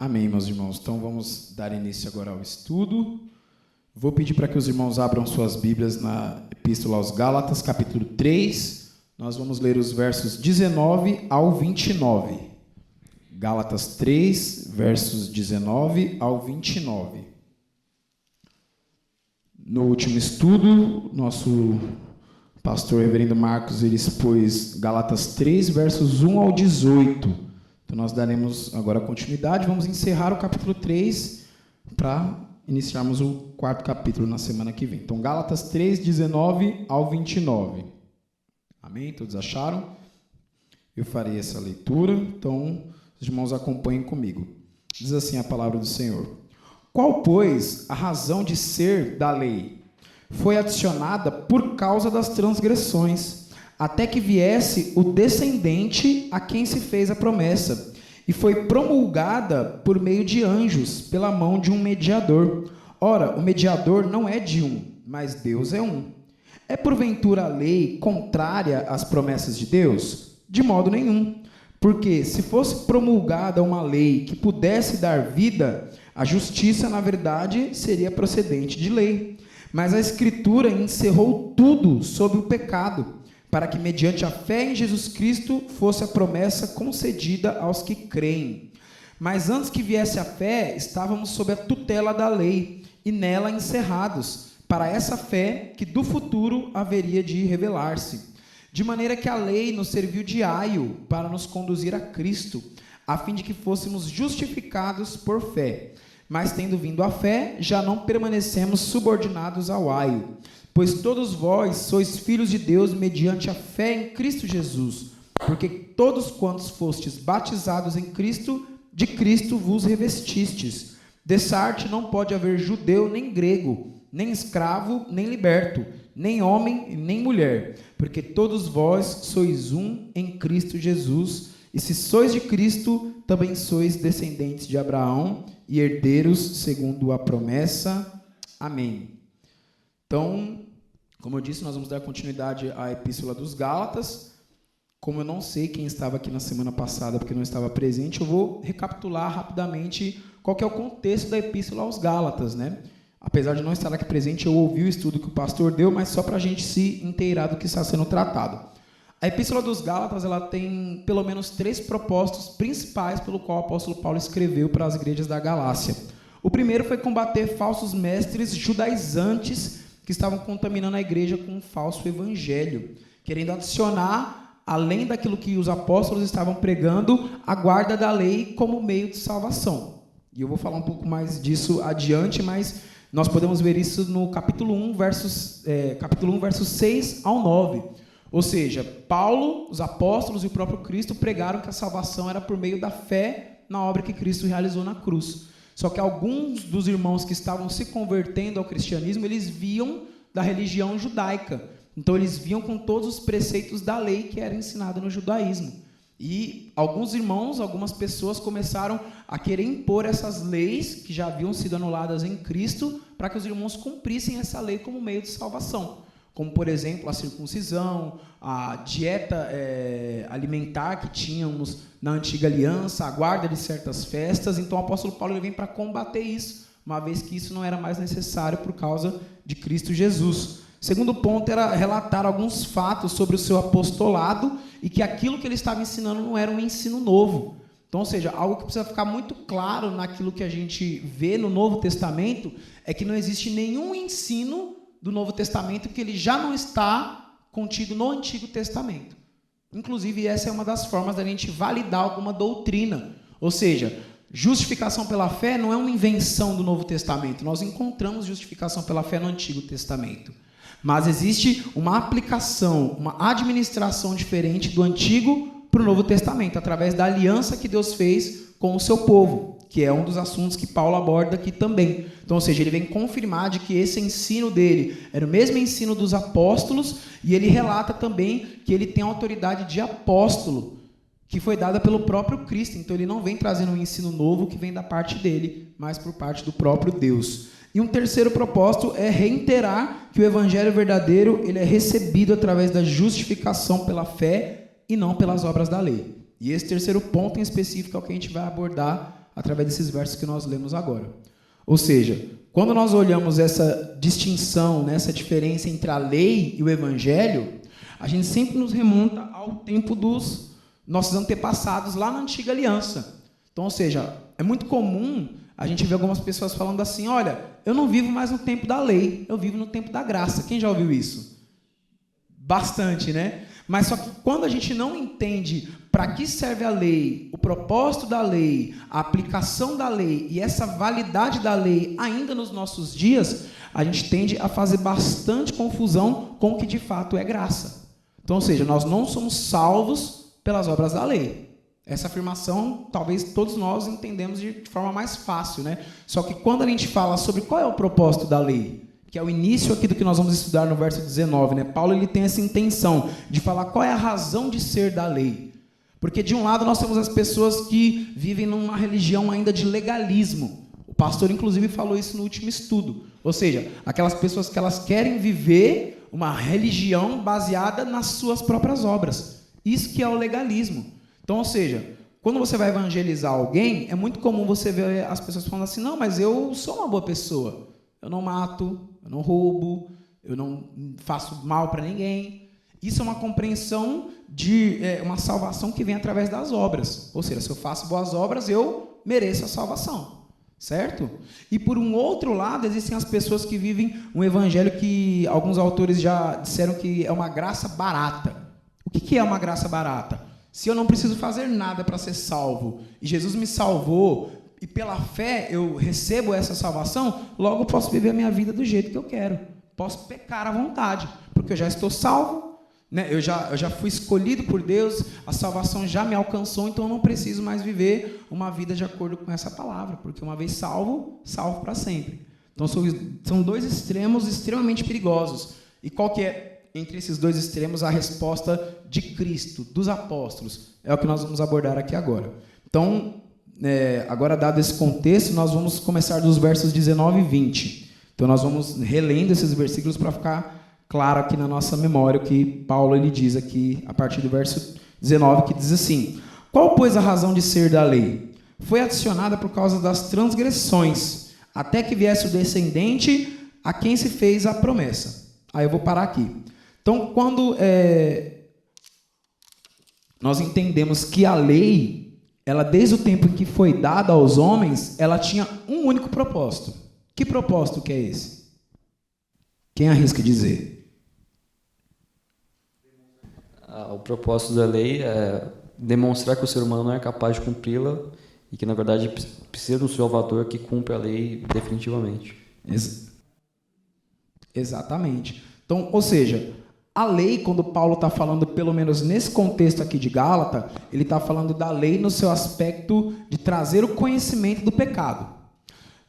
Amém, meus irmãos. Então vamos dar início agora ao estudo. Vou pedir para que os irmãos abram suas Bíblias na Epístola aos Gálatas, capítulo 3. Nós vamos ler os versos 19 ao 29. Gálatas 3, versos 19 ao 29. No último estudo, nosso pastor reverendo Marcos, ele expôs Gálatas 3, versos 1 ao 18. Então nós daremos agora continuidade, vamos encerrar o capítulo 3 para iniciarmos o quarto capítulo na semana que vem. Então Gálatas 3, 19 ao 29. Amém? Todos acharam? Eu farei essa leitura, então os irmãos acompanhem comigo. Diz assim a palavra do Senhor. Qual, pois, a razão de ser da lei? Foi adicionada por causa das transgressões, até que viesse o descendente a quem se fez a promessa, e foi promulgada por meio de anjos, pela mão de um mediador. Ora, o mediador não é de um, mas Deus é um. É porventura a lei contrária às promessas de Deus? De modo nenhum. Porque se fosse promulgada uma lei que pudesse dar vida, a justiça, na verdade, seria procedente de lei. Mas a Escritura encerrou tudo sob o pecado, para que, mediante a fé em Jesus Cristo, fosse a promessa concedida aos que creem. Mas antes que viesse a fé, estávamos sob a tutela da lei, e nela encerrados, para essa fé que do futuro haveria de revelar-se. De maneira que a lei nos serviu de aio para nos conduzir a Cristo, a fim de que fôssemos justificados por fé. Mas, tendo vindo a fé, já não permanecemos subordinados ao aio. Pois todos vós sois filhos de Deus mediante a fé em Cristo Jesus. Porque todos quantos fostes batizados em Cristo, de Cristo vos revestistes. Dessa arte não pode haver judeu nem grego, nem escravo nem liberto, nem homem nem mulher. Porque todos vós sois um em Cristo Jesus. E se sois de Cristo, também sois descendentes de Abraão e herdeiros segundo a promessa. Amém. Então, como eu disse, nós vamos dar continuidade à Epístola dos Gálatas. Como eu não sei quem estava aqui na semana passada, porque não estava presente, eu vou recapitular rapidamente qual que é o contexto da Epístola aos Gálatas, né? Apesar de não estar aqui presente, eu ouvi o estudo que o pastor deu, mas só para a gente se inteirar do que está sendo tratado. A Epístola dos Gálatas, ela tem pelo menos 3 propósitos principais pelo qual o apóstolo Paulo escreveu para as igrejas da Galácia. O primeiro foi combater falsos mestres judaizantes que estavam contaminando a igreja com um falso evangelho, querendo adicionar, além daquilo que os apóstolos estavam pregando, a guarda da lei como meio de salvação. E eu vou falar um pouco mais disso adiante, mas nós podemos ver isso no capítulo 1, versos 6 ao 9. Ou seja, Paulo, os apóstolos e o próprio Cristo pregaram que a salvação era por meio da fé na obra que Cristo realizou na cruz. Só que alguns dos irmãos que estavam se convertendo ao cristianismo, eles viam da religião judaica. Então, eles viam com todos os preceitos da lei que era ensinada no judaísmo. E alguns irmãos, algumas pessoas começaram a querer impor essas leis que já haviam sido anuladas em Cristo para que os irmãos cumprissem essa lei como meio de salvação. Como, por exemplo, a circuncisão, a dieta alimentar que tínhamos na antiga aliança, a guarda de certas festas. Então, o apóstolo Paulo ele vem para combater isso, uma vez que isso não era mais necessário por causa de Cristo Jesus. Segundo ponto era relatar alguns fatos sobre o seu apostolado e que aquilo que ele estava ensinando não era um ensino novo. Então, ou seja, algo que precisa ficar muito claro naquilo que a gente vê no Novo Testamento é que não existe nenhum ensino do Novo Testamento que ele já não está contido no Antigo Testamento. Inclusive, essa é uma das formas da gente validar alguma doutrina. Ou seja, justificação pela fé não é uma invenção do Novo Testamento. Nós encontramos justificação pela fé no Antigo Testamento. Mas existe uma aplicação, uma administração diferente do Antigo para o Novo Testamento, através da aliança que Deus fez com o seu povo, que é um dos assuntos que Paulo aborda aqui também. Então, ou seja, ele vem confirmar de que esse ensino dele era o mesmo ensino dos apóstolos, e ele relata também que ele tem a autoridade de apóstolo, que foi dada pelo próprio Cristo. Então, ele não vem trazendo um ensino novo que vem da parte dele, mas por parte do próprio Deus. E um terceiro propósito é reiterar que o evangelho verdadeiro ele é recebido através da justificação pela fé e não pelas obras da lei. E esse terceiro ponto em específico é o que a gente vai abordar através desses versos que nós lemos agora. Ou seja, quando nós olhamos essa distinção, né, essa diferença entre a lei e o evangelho, a gente sempre nos remonta ao tempo dos nossos antepassados lá na antiga aliança. Então, ou seja, é muito comum a gente ver algumas pessoas falando assim, olha, eu não vivo mais no tempo da lei, eu vivo no tempo da graça. Quem já ouviu isso? Bastante, né? Mas só que quando a gente não entende para que serve a lei, o propósito da lei, a aplicação da lei e essa validade da lei ainda nos nossos dias, a gente tende a fazer bastante confusão com o que de fato é graça. Então, ou seja, nós não somos salvos pelas obras da lei. Essa afirmação, talvez todos nós entendemos de forma mais fácil, né? Só que quando a gente fala sobre qual é o propósito da lei, que é o início aqui do que nós vamos estudar no verso 19, né? Paulo ele tem essa intenção de falar qual é a razão de ser da lei. Porque de um lado nós temos as pessoas que vivem numa religião ainda de legalismo. O pastor inclusive falou isso no último estudo. Ou seja, aquelas pessoas que elas querem viver uma religião baseada nas suas próprias obras. Isso que é o legalismo. Então, ou seja, quando você vai evangelizar alguém, é muito comum você ver as pessoas falando assim, não, mas eu sou uma boa pessoa. Eu não mato, eu não roubo, eu não faço mal para ninguém. Isso é uma compreensão de uma salvação que vem através das obras. Ou seja, se eu faço boas obras, eu mereço a salvação. Certo? E por um outro lado, existem as pessoas que vivem um evangelho que alguns autores já disseram que é uma graça barata. O que é uma graça barata? Se eu não preciso fazer nada para ser salvo, e Jesus me salvou, e pela fé eu recebo essa salvação, logo eu posso viver a minha vida do jeito que eu quero. Posso pecar à vontade, porque eu já estou salvo, né? Eu já fui escolhido por Deus, a salvação já me alcançou, então eu não preciso mais viver uma vida de acordo com essa palavra, porque uma vez salvo, salvo para sempre. Então são dois extremos extremamente perigosos. E qual que é, entre esses dois extremos, a resposta de Cristo, dos apóstolos? É o que nós vamos abordar aqui agora. Então, agora dado esse contexto, nós vamos começar dos versos 19 e 20. Então nós vamos relendo esses versículos para ficar claro aqui na nossa memória o que Paulo ele diz aqui a partir do verso 19, que diz assim: qual, pois, a razão de ser da lei? Foi adicionada por causa das transgressões, até que viesse o descendente a quem se fez a promessa. Aí eu vou parar aqui. Então, quando nós entendemos que a lei, ela desde o tempo em que foi dada aos homens, ela tinha um único propósito. Que propósito que é esse? Quem arrisca dizer? O propósito da lei é demonstrar que o ser humano não é capaz de cumpri-la e que, na verdade, precisa de um Salvador que cumpra a lei definitivamente. Exatamente. Então, ou seja, a lei, quando Paulo está falando, pelo menos nesse contexto aqui de Gálatas, ele está falando da lei no seu aspecto de trazer o conhecimento do pecado.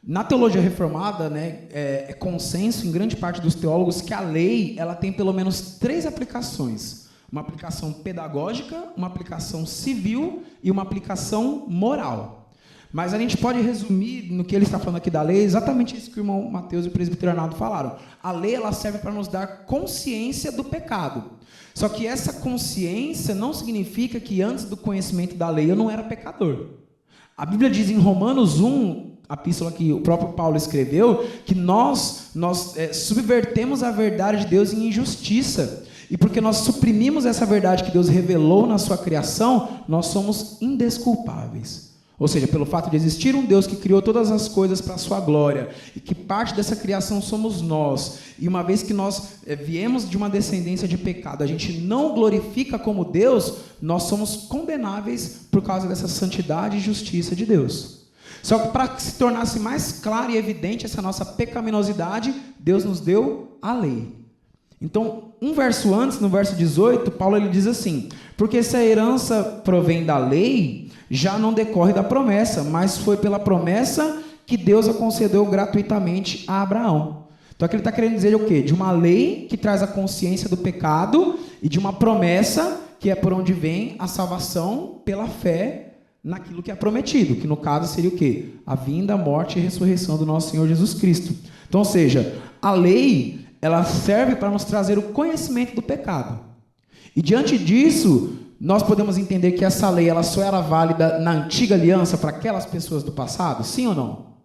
Na teologia reformada, né, é consenso em grande parte dos teólogos que a lei ela tem pelo menos 3 aplicações. Uma aplicação pedagógica, uma aplicação civil e uma aplicação moral. Mas a gente pode resumir no que ele está falando aqui da lei, exatamente isso que o irmão Mateus e o presbítero Arnaldo falaram. A lei ela serve para nos dar consciência do pecado. Só que essa consciência não significa que antes do conhecimento da lei eu não era pecador. A Bíblia diz em Romanos 1, a epístola que o próprio Paulo escreveu, que nós subvertemos a verdade de Deus em injustiça. E porque nós suprimimos essa verdade que Deus revelou na sua criação, nós somos indesculpáveis. Ou seja, pelo fato de existir um Deus que criou todas as coisas para a sua glória, e que parte dessa criação somos nós, e uma vez que nós viemos de uma descendência de pecado, a gente não glorifica como Deus, nós somos condenáveis por causa dessa santidade e justiça de Deus. Só que para que se tornasse mais clara e evidente essa nossa pecaminosidade, Deus nos deu a lei. Então, um verso antes, no verso 18, Paulo ele diz assim: porque se a herança provém da lei, já não decorre da promessa, mas foi pela promessa que Deus a concedeu gratuitamente a Abraão. Então aqui ele está querendo dizer o quê? De uma lei que traz a consciência do pecado e de uma promessa que é por onde vem a salvação pela fé naquilo que é prometido, que no caso seria o quê? A vinda, a morte e a ressurreição do nosso Senhor Jesus Cristo. Então, ou seja, a lei ela serve para nos trazer o conhecimento do pecado. E diante disso, nós podemos entender que essa lei ela só era válida na antiga aliança para aquelas pessoas do passado? Sim ou não?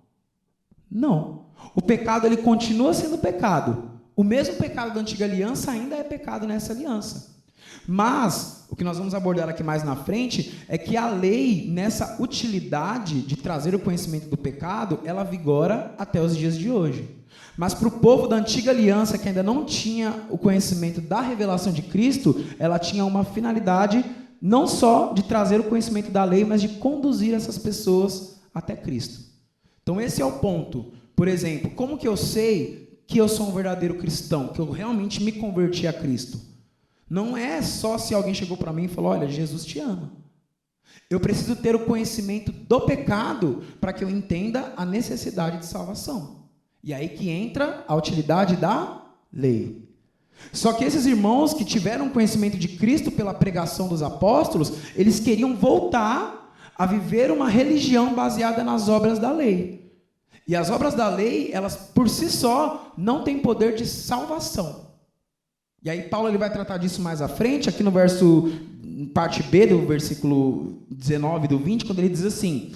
Não. O pecado ele continua sendo pecado. O mesmo pecado da antiga aliança ainda é pecado nessa aliança. Mas, o que nós vamos abordar aqui mais na frente, é que a lei, nessa utilidade de trazer o conhecimento do pecado, ela vigora até os dias de hoje. Mas para o povo da antiga aliança, que ainda não tinha o conhecimento da revelação de Cristo, ela tinha uma finalidade não só de trazer o conhecimento da lei, mas de conduzir essas pessoas até Cristo. Então esse é o ponto. Por exemplo, como que eu sei que eu sou um verdadeiro cristão, que eu realmente me converti a Cristo? Não é só se alguém chegou para mim e falou, olha, Jesus te ama. Eu preciso ter o conhecimento do pecado para que eu entenda a necessidade de salvação. E aí que entra a utilidade da lei. Só que esses irmãos que tiveram conhecimento de Cristo pela pregação dos apóstolos, eles queriam voltar a viver uma religião baseada nas obras da lei. E as obras da lei, elas por si só não têm poder de salvação. E aí Paulo ele vai tratar disso mais à frente, aqui no verso, parte B do versículo 19 do 20, quando ele diz assim,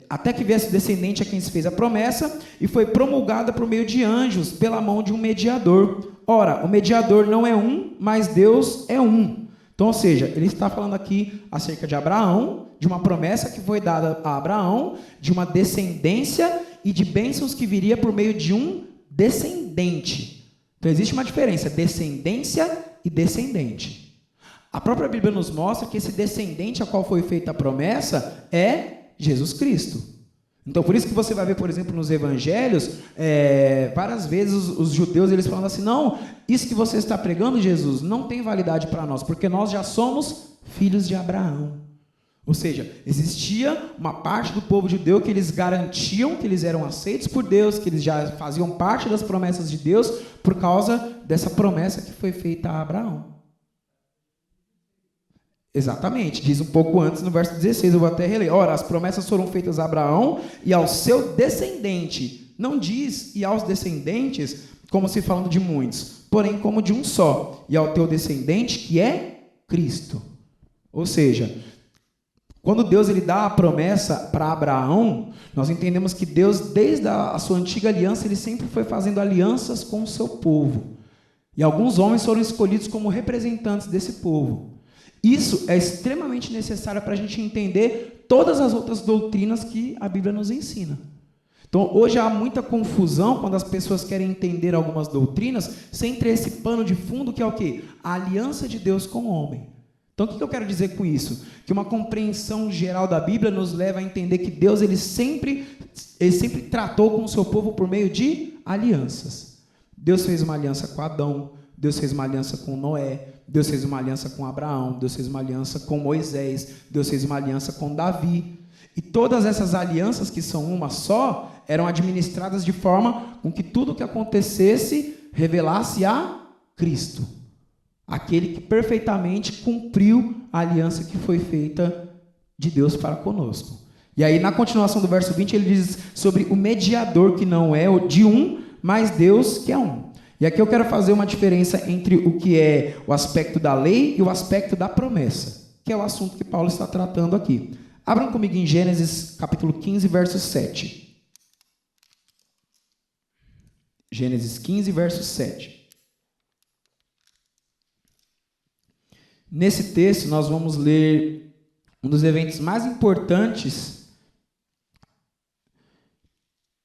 até que viesse descendente a quem se fez a promessa, e foi promulgada por meio de anjos, pela mão de um mediador. Ora, o mediador não é um, mas Deus é um. Então, ou seja, ele está falando aqui acerca de Abraão, de uma promessa que foi dada a Abraão, de uma descendência e de bênçãos que viria por meio de um descendente. Então, existe uma diferença, descendência e descendente. A própria Bíblia nos mostra que esse descendente a qual foi feita a promessa é Jesus Cristo. Então, por isso que você vai ver, por exemplo, nos evangelhos, várias vezes os judeus eles falam assim, não, isso que você está pregando, Jesus, não tem validade para nós, porque nós já somos filhos de Abraão. Ou seja, existia uma parte do povo judeu que eles garantiam que eles eram aceitos por Deus, que eles já faziam parte das promessas de Deus, por causa dessa promessa que foi feita a Abraão. Exatamente, diz um pouco antes no verso 16, eu vou até reler. Ora, as promessas foram feitas a Abraão e ao seu descendente. Não diz e aos descendentes, como se falando de muitos, porém como de um só, e ao teu descendente, que é Cristo. Ou seja, quando Deus ele dá a promessa para Abraão, nós entendemos que Deus, desde a sua antiga aliança, ele sempre foi fazendo alianças com o seu povo. E alguns homens foram escolhidos como representantes desse povo. Isso é extremamente necessário para a gente entender todas as outras doutrinas que a Bíblia nos ensina. Então, hoje há muita confusão quando as pessoas querem entender algumas doutrinas sem ter esse pano de fundo que é o quê? A aliança de Deus com o homem. Então, o que eu quero dizer com isso? Que uma compreensão geral da Bíblia nos leva a entender que Deus ele sempre tratou com o seu povo por meio de alianças. Deus fez uma aliança com Adão, Deus fez uma aliança com Noé, Deus fez uma aliança com Abraão, Deus fez uma aliança com Moisés, Deus fez uma aliança com Davi. E todas essas alianças, que são uma só, eram administradas de forma com que tudo o que acontecesse revelasse a Cristo. Aquele que perfeitamente cumpriu a aliança que foi feita de Deus para conosco. E aí, na continuação do verso 20, ele diz sobre o mediador, que não é o de um, mas Deus que é um. E aqui eu quero fazer uma diferença entre o que é o aspecto da lei e o aspecto da promessa, que é o assunto que Paulo está tratando aqui. Abram comigo em Gênesis capítulo 15, verso 7. Gênesis 15, verso 7. Nesse texto, nós vamos ler um dos eventos mais importantes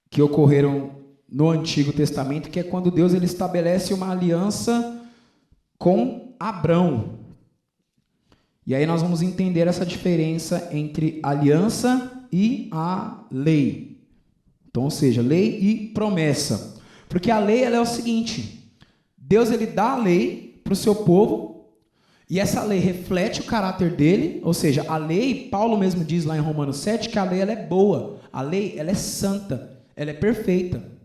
que ocorreram no Antigo Testamento, que é quando Deus ele estabelece uma aliança com Abrão. E aí nós vamos entender essa diferença entre aliança e a lei. Então, ou seja, lei e promessa. Porque a lei ela é o seguinte, Deus ele dá a lei para o seu povo, e essa lei reflete o caráter dele, ou seja, a lei, Paulo mesmo diz lá em Romanos 7, que a lei ela é boa, a lei ela é santa, ela é perfeita.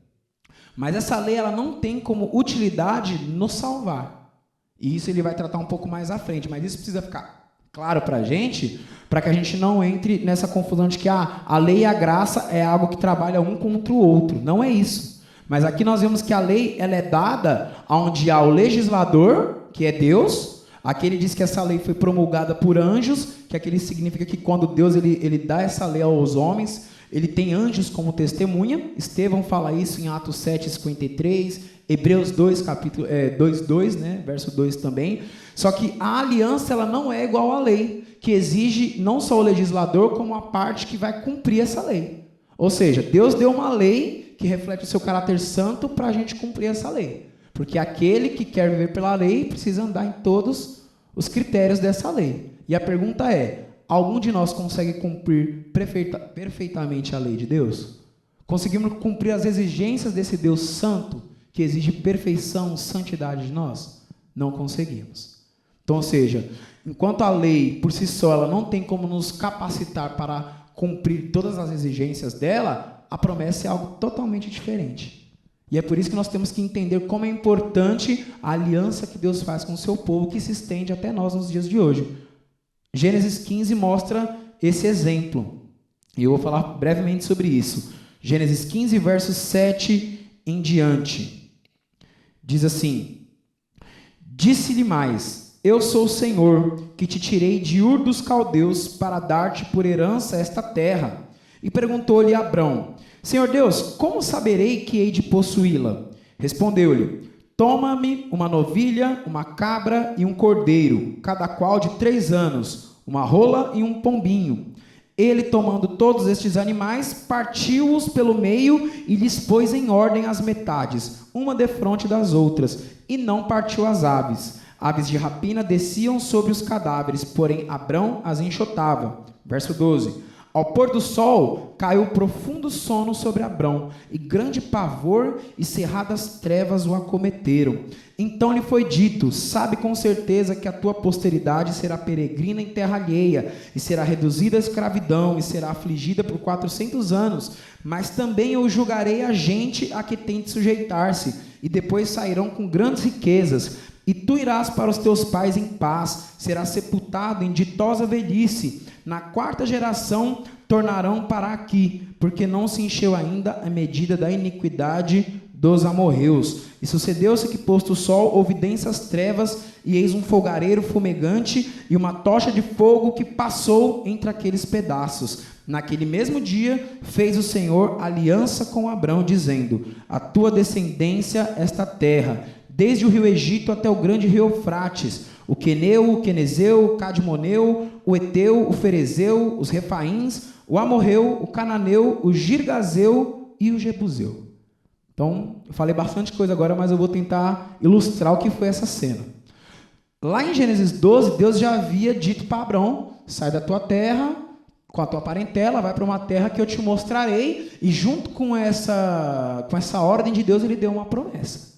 Mas essa lei ela não tem como utilidade nos salvar. E isso ele vai tratar um pouco mais à frente, mas isso precisa ficar claro para que a gente não entre nessa confusão de que a lei e a graça é algo que trabalha um contra o outro. Não é isso. Mas aqui nós vemos que a lei ela é dada onde há o legislador, que é Deus, Aqui ele diz que essa lei foi promulgada por anjos, que aquilo significa que quando Deus ele dá essa lei aos homens, ele tem anjos como testemunha. Estevão fala isso em Atos 7:53, Hebreus 2, capítulo 2:2, né, verso 2 também. Só que a aliança ela não é igual à lei, que exige não só o legislador, como a parte que vai cumprir essa lei. Ou seja, Deus deu uma lei que reflete o seu caráter santo para a gente cumprir essa lei. Porque aquele que quer viver pela lei precisa andar em todos os critérios dessa lei. E a pergunta é, algum de nós consegue cumprir perfeitamente a lei de Deus? Conseguimos cumprir as exigências desse Deus santo, que exige perfeição, santidade de nós? Não conseguimos. Então, ou seja, enquanto a lei, por si só, ela não tem como nos capacitar para cumprir todas as exigências dela, a promessa é algo totalmente diferente. E é por isso que nós temos que entender como é importante a aliança que Deus faz com o seu povo, que se estende até nós nos dias de hoje. Gênesis 15 mostra esse exemplo. E eu vou falar brevemente sobre isso. Gênesis 15, versos 7 em diante. Diz assim: Disse-lhe mais: Eu sou o Senhor, que te tirei de Ur dos Caldeus para dar-te por herança esta terra. E perguntou-lhe Abrão: Senhor Deus, como saberei que hei de possuí-la? Respondeu-lhe: Toma-me uma novilha, uma cabra e um cordeiro, cada qual de 3 anos, uma rola e um pombinho. Ele, tomando todos estes animais, partiu-os pelo meio e lhes pôs em ordem as metades, uma defronte das outras, e não partiu as aves. Aves de rapina desciam sobre os cadáveres, porém Abrão as enxotava. Verso 12. Ao pôr do sol, caiu profundo sono sobre Abrão, e grande pavor e cerradas trevas o acometeram. Então lhe foi dito: Sabe com certeza que a tua posteridade será peregrina em terra alheia, e será reduzida à escravidão, e será afligida por 400 anos. Mas também eu julgarei a gente a que tem de sujeitar-se, e depois sairão com grandes riquezas. E tu irás para os teus pais em paz, serás sepultado em ditosa velhice. Na 4ª geração tornarão para aqui, porque não se encheu ainda a medida da iniquidade dos amorreus. E sucedeu-se que, posto o sol, houve densas trevas, e eis um fogareiro fumegante e uma tocha de fogo que passou entre aqueles pedaços. Naquele mesmo dia fez o Senhor aliança com Abrão, dizendo: A tua descendência esta terra, desde o rio Egito até o grande rio Eufrates, o Queneu, o Quenezeu, o Cadmoneu, o Eteu, o Ferezeu, os Refaíns, o Amorreu, o Cananeu, o Girgazeu e o Jebuseu. Então, eu falei bastante coisa agora, mas eu vou tentar ilustrar o que foi essa cena. Lá em Gênesis 12, Deus já havia dito para Abrão: sai da tua terra, com a tua parentela, vai para uma terra que eu te mostrarei, e junto com essa ordem de Deus, ele deu uma promessa.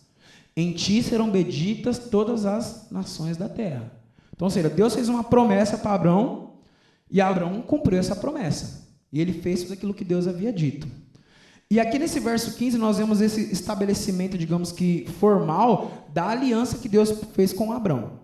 Em ti serão benditas todas as nações da terra. Então, ou seja, Deus fez uma promessa para Abrão, e Abrão cumpriu essa promessa. E ele fez tudo aquilo que Deus havia dito. E aqui nesse verso 15, nós vemos esse estabelecimento, digamos que formal, da aliança que Deus fez com Abrão.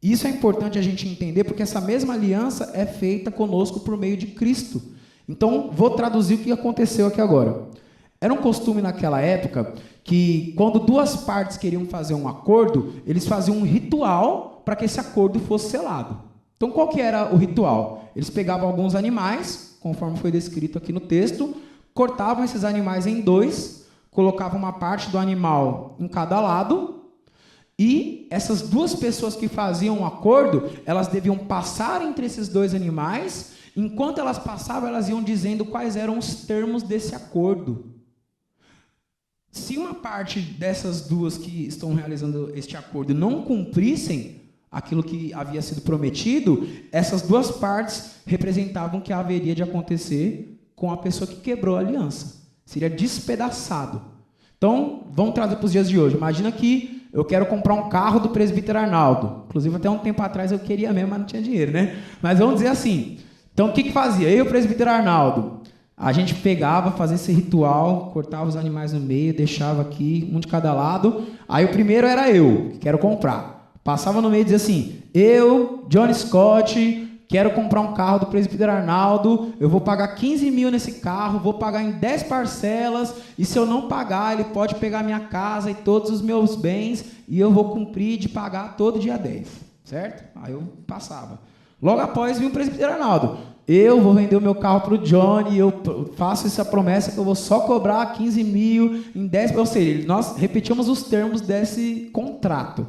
Isso é importante a gente entender, porque essa mesma aliança é feita conosco por meio de Cristo. Então, vou traduzir o que aconteceu aqui agora. Era um costume naquela época que, quando 2 partes queriam fazer um acordo, eles faziam um ritual para que esse acordo fosse selado. Então, qual que era o ritual? Eles pegavam alguns animais, conforme foi descrito aqui no texto, cortavam esses animais em 2, colocavam uma parte do animal em cada lado, e essas 2 pessoas que faziam um acordo, elas deviam passar entre esses 2 animais. Enquanto elas passavam, elas iam dizendo quais eram os termos desse acordo. Se uma parte dessas 2 que estão realizando este acordo não cumprissem aquilo que havia sido prometido, essas 2 partes representavam o que haveria de acontecer com a pessoa que quebrou a aliança. Seria despedaçado. Então, vamos trazer para os dias de hoje. Imagina que eu quero comprar um carro do presbítero Arnaldo. Inclusive, até um tempo atrás eu queria mesmo, mas não tinha dinheiro, né? Mas vamos dizer assim. Então, o que fazia? Eu e o presbítero Arnaldo, a gente pegava, fazia esse ritual, cortava os animais no meio, deixava aqui, um de cada lado. Aí o primeiro era eu, que quero comprar. Passava no meio e dizia assim: eu, Johnny Scott, quero comprar um carro do presbítero Arnaldo, eu vou pagar 15 mil nesse carro, vou pagar em 10 parcelas, e se eu não pagar, ele pode pegar minha casa e todos os meus bens, e eu vou cumprir de pagar todo dia 10. certo? Aí eu passava. Logo após vinha o presbítero Arnaldo. Eu vou vender o meu carro para o Johnny, eu faço essa promessa que eu vou só cobrar 15 mil em 10... Ou seja, nós repetimos os termos desse contrato.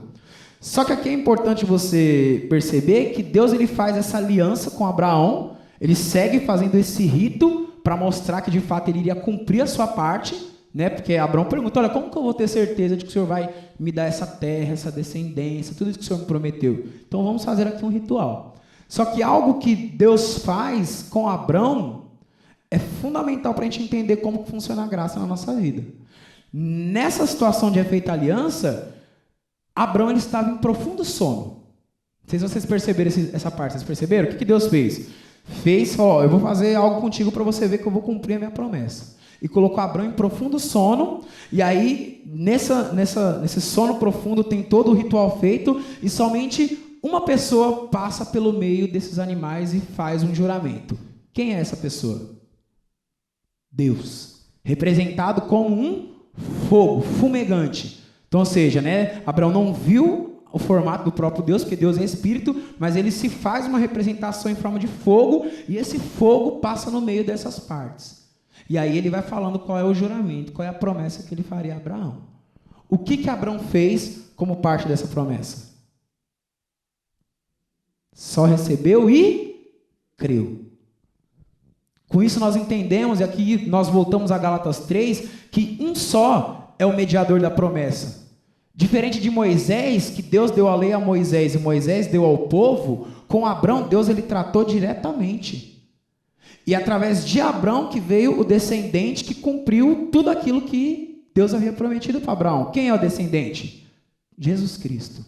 Só que aqui é importante você perceber que Deus ele faz essa aliança com Abraão, ele segue fazendo esse rito para mostrar que de fato ele iria cumprir a sua parte, né? Porque Abraão pergunta, olha, como que eu vou ter certeza de que o Senhor vai me dar essa terra, essa descendência, tudo isso que o Senhor me prometeu? Então vamos fazer aqui um ritual. Só que algo que Deus faz com Abraão é fundamental para a gente entender como funciona a graça na nossa vida. Nessa situação de feita aliança, Abraão ele estava em profundo sono. Não sei se vocês perceberam essa parte. Vocês perceberam? O que Deus fez? Falou, eu vou fazer algo contigo para você ver que eu vou cumprir a minha promessa. E colocou Abraão em profundo sono. E aí, nesse sono profundo, tem todo o ritual feito. E somente uma pessoa passa pelo meio desses animais e faz um juramento. Quem é essa pessoa? Deus. Representado como um fogo fumegante. Então, ou seja, né, Abraão não viu o formato do próprio Deus, porque Deus é espírito, mas ele se faz uma representação em forma de fogo, e esse fogo passa no meio dessas partes. E aí ele vai falando qual é o juramento, qual é a promessa que ele faria a Abraão. O que Abraão fez como parte dessa promessa? Só recebeu e creu. Com isso nós entendemos, e aqui nós voltamos a Gálatas 3, que um só é o mediador da promessa. Diferente de Moisés, que Deus deu a lei a Moisés e Moisés deu ao povo, com Abraão, Deus ele tratou diretamente. E através de Abraão que veio o descendente que cumpriu tudo aquilo que Deus havia prometido para Abraão. Quem é o descendente? Jesus Cristo.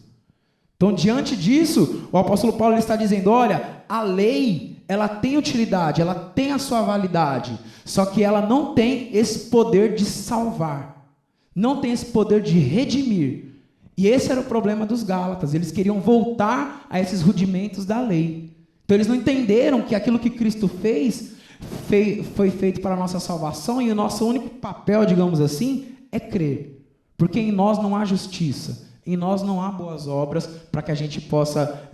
Então, diante disso, o apóstolo Paulo ele está dizendo, olha, a lei, ela tem utilidade, ela tem a sua validade, só que ela não tem esse poder de salvar. Não tem esse poder de redimir. E esse era o problema dos Gálatas. Eles queriam voltar a esses rudimentos da lei. Então eles não entenderam que aquilo que Cristo fez foi feito para a nossa salvação, e o nosso único papel, digamos assim, é crer. Porque em nós não há justiça, em nós não há boas obras para que a gente possa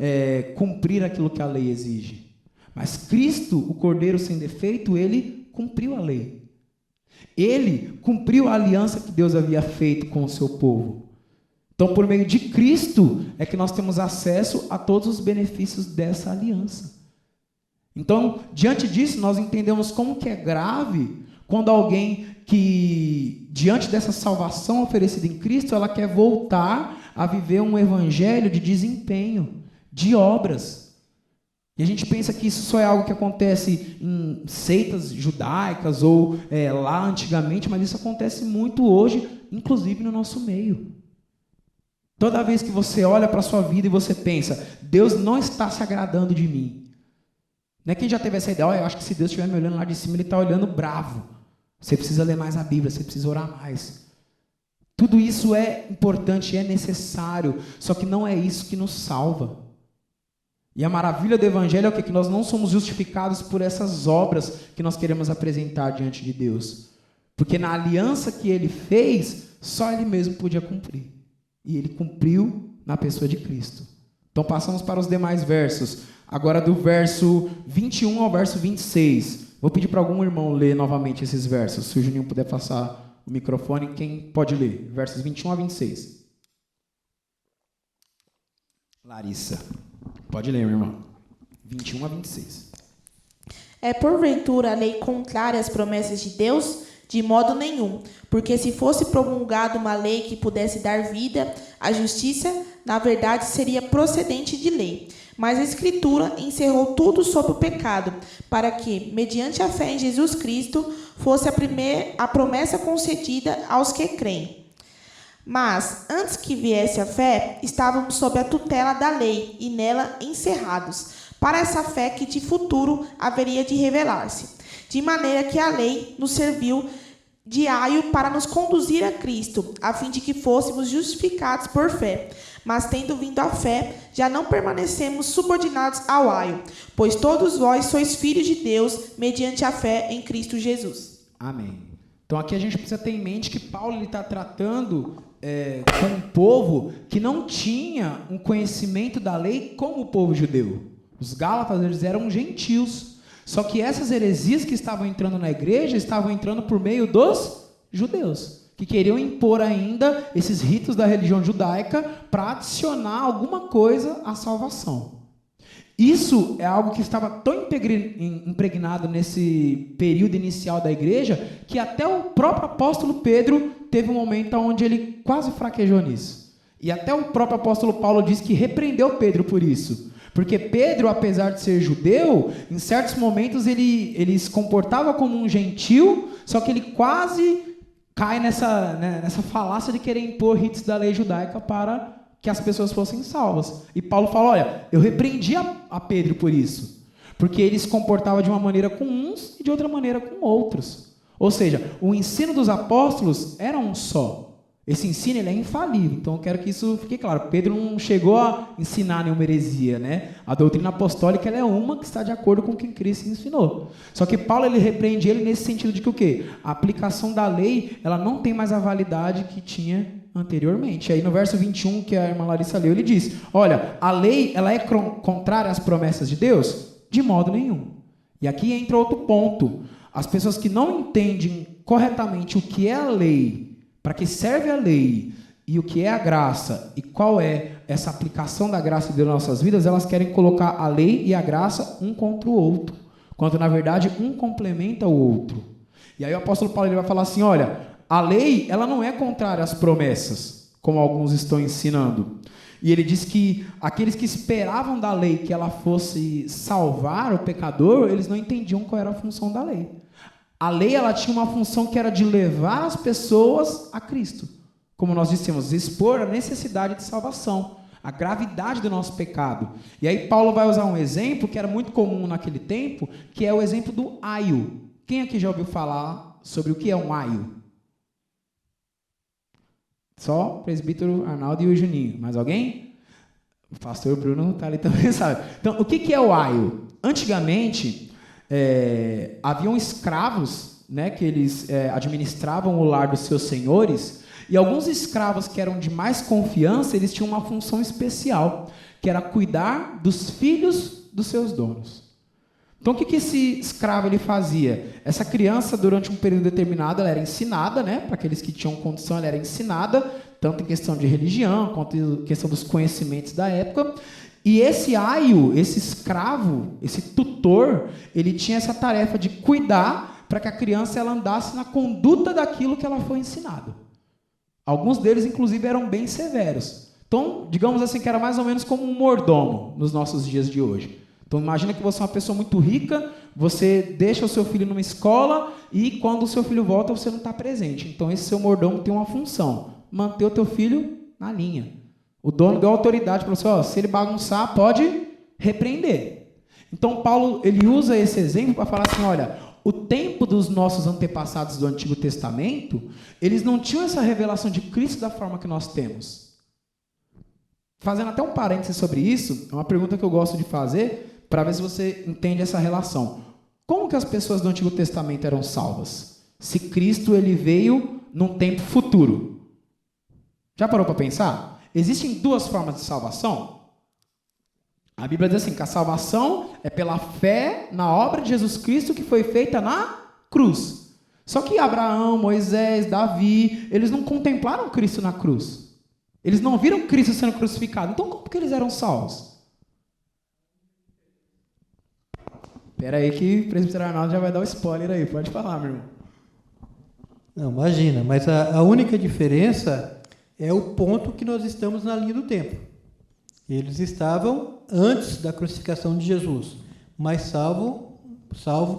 cumprir aquilo que a lei exige. Mas Cristo, o Cordeiro sem defeito, ele cumpriu a lei. Ele cumpriu a aliança que Deus havia feito com o seu povo. Então, por meio de Cristo, é que nós temos acesso a todos os benefícios dessa aliança. Então, diante disso, nós entendemos como que é grave quando alguém que, diante dessa salvação oferecida em Cristo, ela quer voltar a viver um evangelho de desempenho, de obras. E a gente pensa que isso só é algo que acontece em seitas judaicas ou lá antigamente, mas isso acontece muito hoje, inclusive no nosso meio. Toda vez que você olha para a sua vida e você pensa, Deus não está se agradando de mim. Não é quem já teve essa ideia, eu acho que se Deus estiver me olhando lá de cima, Ele está olhando bravo. Você precisa ler mais a Bíblia, você precisa orar mais. Tudo isso é importante, é necessário, só que não é isso que nos salva. E a maravilha do Evangelho é o quê? Que nós não somos justificados por essas obras que nós queremos apresentar diante de Deus. Porque na aliança que Ele fez, só Ele mesmo podia cumprir. E Ele cumpriu na pessoa de Cristo. Então passamos para os demais versos. Agora do verso 21 ao verso 26. Vou pedir para algum irmão ler novamente esses versos. Se o Juninho puder passar o microfone, quem pode ler? Versos 21 a 26. Larissa. Pode ler, meu irmão. 21 a 26. É porventura a lei contrária às promessas de Deus? De modo nenhum, porque se fosse promulgada uma lei que pudesse dar vida à justiça, na verdade seria procedente de lei. Mas a Escritura encerrou tudo sob o pecado, para que, mediante a fé em Jesus Cristo, fosse a promessa concedida aos que creem. Mas, antes que viesse a fé, estávamos sob a tutela da lei e nela encerrados, para essa fé que de futuro haveria de revelar-se. De maneira que a lei nos serviu de aio para nos conduzir a Cristo, a fim de que fôssemos justificados por fé. Mas, tendo vindo a fé, já não permanecemos subordinados ao aio, pois todos vós sois filhos de Deus, mediante a fé em Cristo Jesus. Amém. Então aqui a gente precisa ter em mente que Paulo está tratando com um povo que não tinha um conhecimento da lei como o povo judeu. Os Gálatas, eles eram gentios. Só que essas heresias que estavam entrando na igreja estavam entrando por meio dos judeus, que queriam impor ainda esses ritos da religião judaica para adicionar alguma coisa à salvação. Isso é algo que estava tão impregnado nesse período inicial da igreja, que até o próprio apóstolo Pedro teve um momento onde ele quase fraquejou nisso. E até o próprio apóstolo Paulo diz que repreendeu Pedro por isso. Porque Pedro, apesar de ser judeu, em certos momentos ele se comportava como um gentil, só que ele quase cai nessa falácia de querer impor ritos da lei judaica para que as pessoas fossem salvas. E Paulo fala, olha, eu repreendi a Pedro por isso, porque ele se comportava de uma maneira com uns e de outra maneira com outros. Ou seja, o ensino dos apóstolos era um só. Esse ensino ele é infalível, então eu quero que isso fique claro. Pedro não chegou a ensinar nenhuma heresia, né? A doutrina apostólica ela é uma que está de acordo com o que Cristo ensinou. Só que Paulo ele repreende ele nesse sentido de que o quê? A aplicação da lei ela não tem mais a validade que tinha anteriormente. Aí no verso 21, que a irmã Larissa leu, ele diz, olha, a lei ela é contrária às promessas de Deus? De modo nenhum. E aqui entra outro ponto. As pessoas que não entendem corretamente o que é a lei, para que serve a lei e o que é a graça e qual é essa aplicação da graça de Deus nas nossas vidas, elas querem colocar a lei e a graça um contra o outro, quando na verdade um complementa o outro. E aí o apóstolo Paulo ele vai falar assim, olha, a lei ela não é contrária às promessas, como alguns estão ensinando. E ele diz que aqueles que esperavam da lei que ela fosse salvar o pecador, eles não entendiam qual era a função da lei. A lei ela tinha uma função que era de levar as pessoas a Cristo. Como nós dissemos, expor a necessidade de salvação, a gravidade do nosso pecado. E aí Paulo vai usar um exemplo que era muito comum naquele tempo, que é o exemplo do aio. Quem aqui já ouviu falar sobre o que é um aio? Só o presbítero Arnaldo e o Juninho. Mais alguém? O pastor Bruno está ali também, sabe? Então, o que é o aio? Antigamente, haviam escravos, né, que eles administravam o lar dos seus senhores, e alguns escravos que eram de mais confiança, eles tinham uma função especial, que era cuidar dos filhos dos seus donos. Então, o que esse escravo ele fazia? Essa criança, durante um período determinado, ela era ensinada, né, para aqueles que tinham condição, ela era ensinada, tanto em questão de religião, quanto em questão dos conhecimentos da época. E esse aio, esse escravo, esse tutor, ele tinha essa tarefa de cuidar para que a criança ela andasse na conduta daquilo que ela foi ensinada. Alguns deles, inclusive, eram bem severos. Então, digamos assim, que era mais ou menos como um mordomo nos nossos dias de hoje. Então, imagina que você é uma pessoa muito rica, você deixa o seu filho numa escola e quando o seu filho volta, você não está presente. Então, esse seu mordomo tem uma função, manter o teu filho na linha. O dono deu autoridade para você, se ele bagunçar, pode repreender. Então, Paulo ele usa esse exemplo para falar assim, olha, o tempo dos nossos antepassados do Antigo Testamento, eles não tinham essa revelação de Cristo da forma que nós temos. Fazendo até um parênteses sobre isso, é uma pergunta que eu gosto de fazer, para ver se você entende essa relação. Como que as pessoas do Antigo Testamento eram salvas? Se Cristo ele veio num tempo futuro. Já parou para pensar? Existem duas formas de salvação. A Bíblia diz assim, que a salvação é pela fé na obra de Jesus Cristo que foi feita na cruz. Só que Abraão, Moisés, Davi, eles não contemplaram Cristo na cruz. Eles não viram Cristo sendo crucificado. Então como que eles eram salvos? Espera aí que o presbítero Arnaldo já vai dar o spoiler aí. Pode falar, meu irmão. Não, imagina, mas a única diferença é o ponto que nós estamos na linha do tempo. Eles estavam antes da crucificação de Jesus, mas salvo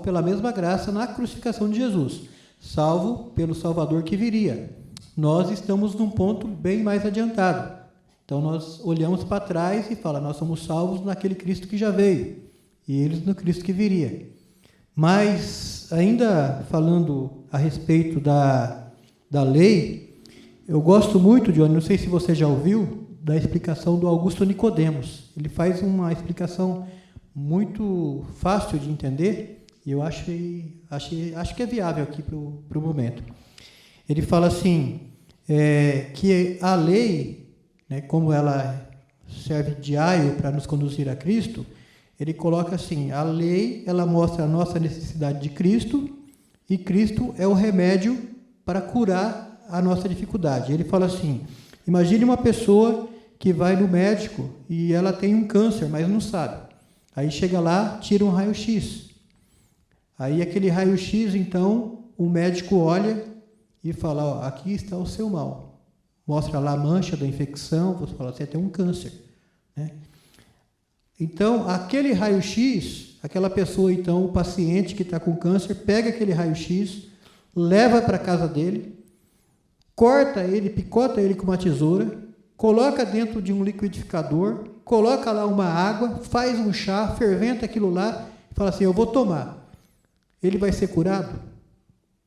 pela mesma graça na crucificação de Jesus, salvo pelo Salvador que viria. Nós estamos num ponto bem mais adiantado. Então nós olhamos para trás e falamos, nós somos salvos naquele Cristo que já veio, e eles no Cristo que viria. Mas, ainda falando a respeito da lei, eu gosto muito, Johnny, não sei se você já ouviu, da explicação do Augusto Nicodemos. Ele faz uma explicação muito fácil de entender E eu acho que é viável aqui para o momento. Ele fala assim, que a lei, né, como ela serve de aio para nos conduzir a Cristo, ele coloca assim, a lei ela mostra a nossa necessidade de Cristo e Cristo é o remédio para curar a nossa dificuldade. Ele fala assim, imagine uma pessoa que vai no médico e ela tem um câncer, mas não sabe. Aí chega lá, tira um raio-x. Aí aquele raio-x, então, o médico olha e fala, ó, aqui está o seu mal. Mostra lá a mancha da infecção, você fala, você tem um câncer. Né? Então, aquele raio-x, aquela pessoa, então, o paciente que está com câncer, pega aquele raio-x, leva para a casa dele, corta ele, picota ele com uma tesoura, coloca dentro de um liquidificador, coloca lá uma água, faz um chá, ferventa aquilo lá, e fala assim, eu vou tomar. Ele vai ser curado?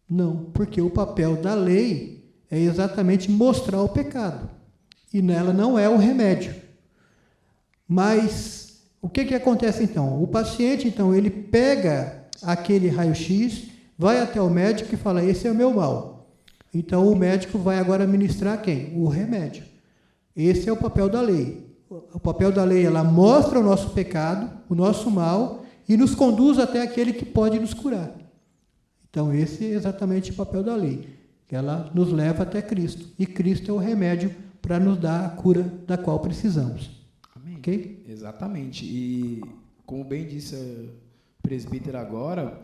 Não, porque o papel da lei é exatamente mostrar o pecado. E nela não é o remédio. Mas o que acontece então? O paciente, então, ele pega aquele raio-x, vai até o médico e fala, esse é o meu mal. Então o médico vai agora ministrar quem? O remédio. Esse é o papel da lei. O papel da lei, ela mostra o nosso pecado, o nosso mal, e nos conduz até aquele que pode nos curar. Então, esse é exatamente o papel da lei, que ela nos leva até Cristo. E Cristo é o remédio para nos dar a cura da qual precisamos. Amém. Ok? Exatamente. E, como bem disse o presbítero agora,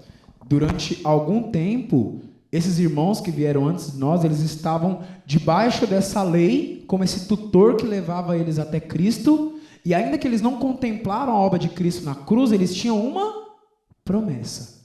durante algum tempo, esses irmãos que vieram antes de nós, eles estavam debaixo dessa lei, como esse tutor que levava eles até Cristo, e ainda que eles não contemplaram a obra de Cristo na cruz, eles tinham uma promessa.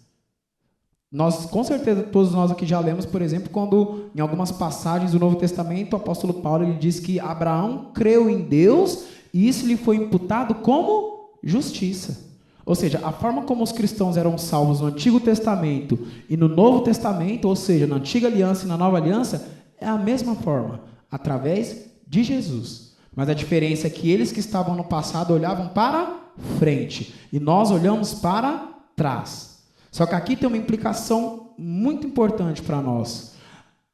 Nós, com certeza, todos nós aqui já lemos, por exemplo, quando em algumas passagens do Novo Testamento, o apóstolo Paulo ele diz que Abraão creu em Deus e isso lhe foi imputado como justiça. Ou seja, a forma como os cristãos eram salvos no Antigo Testamento e no Novo Testamento, ou seja, na Antiga Aliança e na Nova Aliança, é a mesma forma, através de Jesus. Mas a diferença é que eles que estavam no passado olhavam para frente e nós olhamos para trás. Só que aqui tem uma implicação muito importante para nós.